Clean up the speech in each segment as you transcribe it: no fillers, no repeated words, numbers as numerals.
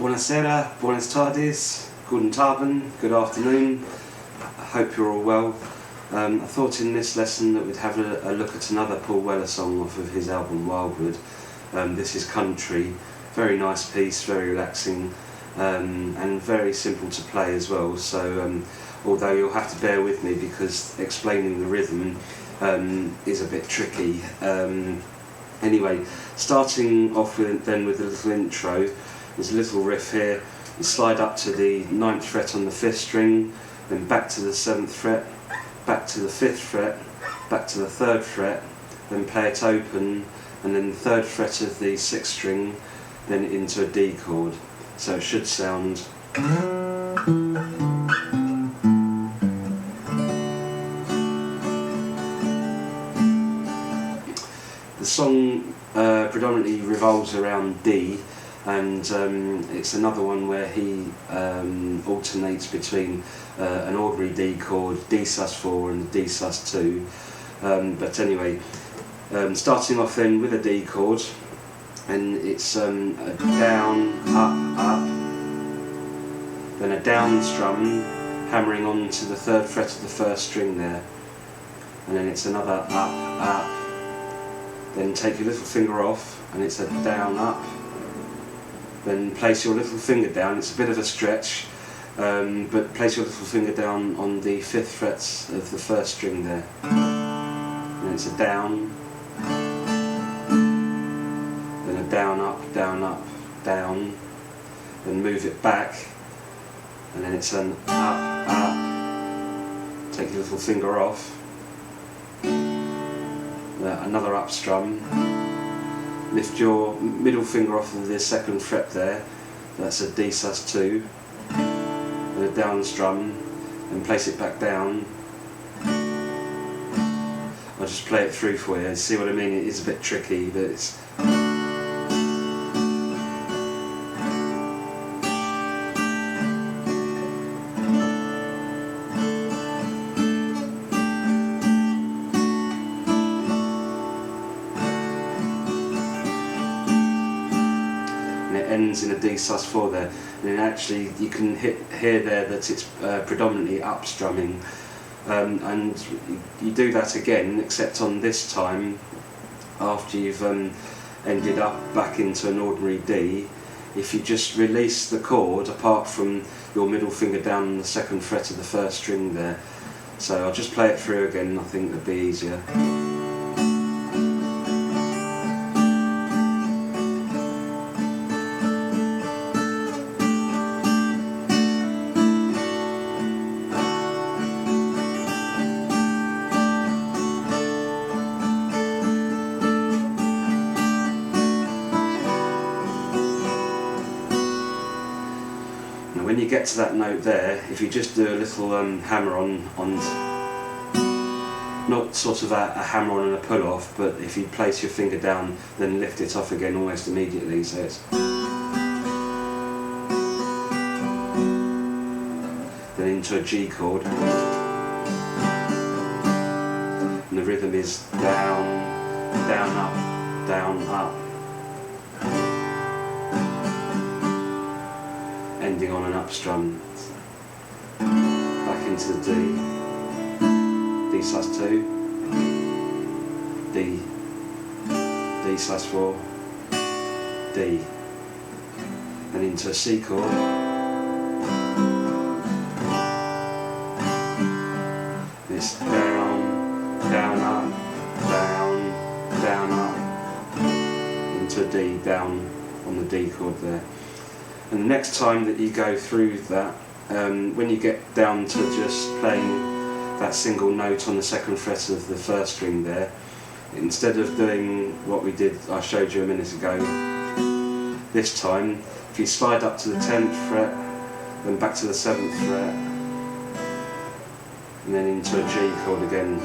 Buonasera, buenas tardes, guten Abend, good afternoon. I hope you're all well. I thought in this lesson that we'd have a look at another Paul Weller song off of his album Wildwood. This is Country, very nice piece, very relaxing, and very simple to play as well. So although you'll have to bear with me because explaining the rhythm is a bit tricky. Anyway, starting off with a little intro. There's a little riff here. You slide up to the 9th fret on the 5th string, then back to the 7th fret, back to the 5th fret, back to the 3rd fret, then play it open, and then the 3rd fret of the 6th string, then into a D chord. So it should sound. The song predominantly revolves around D, and it's another one where he alternates between an ordinary D chord, D sus4 and D sus2. But anyway, starting off then with a D chord, and it's a down, up, then a down strum hammering on to the 3rd fret of the 1st string there, and then it's another up, then take your little finger off and it's a down, up, then place your little finger down. It's a bit of a stretch, but place your little finger down on the 5th fret of the 1st string there. and it's a down, then a down, up, down, then move it back, and then it's an up, up, take your little finger off, another up strum, lift your middle finger off of the second fret there, that's a D sus2, and a down strum, and place it back down. I'll just play it through for you and see what I mean. It is a bit tricky, but it's... ends in a D sus4 there, and then actually you can hear there that it's predominantly up strumming, and you do that again, except on this time after you've ended up back into an ordinary D. If you just release the chord apart from your middle finger down on the second fret of the first string there. So I'll just play it through again, I think that'd be easier. When you get to that note there, if you just do a little hammer on, not sort of a hammer on and a pull off, but if you place your finger down, then lift it off again almost immediately. So it's then into a G chord, and the rhythm is down, down, up, down, up. Ending on an up strum, back into the D, D sus2, D, D sus4, D, and into a C chord, this down, down, up, down, down, up, into a D, down on the D chord there. And the next time that you go through that, when you get down to just playing that single note on the second fret of the first string there, instead of doing what we did, I showed you a minute ago, this time, if you slide up to the 10th fret, then back to the 7th fret, and then into a G chord again.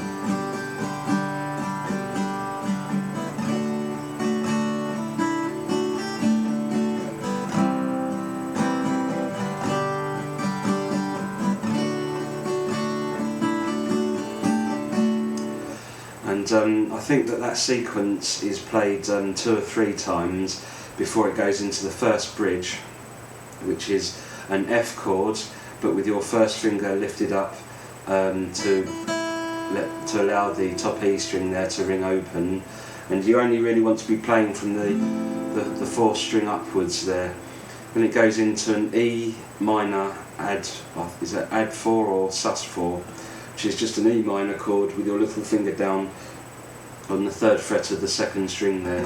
And I think that sequence is played 2 or 3 times before it goes into the first bridge, which is an F chord, but with your first finger lifted up to allow the top E string there to ring open, and you only really want to be playing from the 4th string upwards there. Then it goes into an E minor add 4 or sus4, which is just an E minor chord with your little finger down on the 3rd fret of the 2nd string there.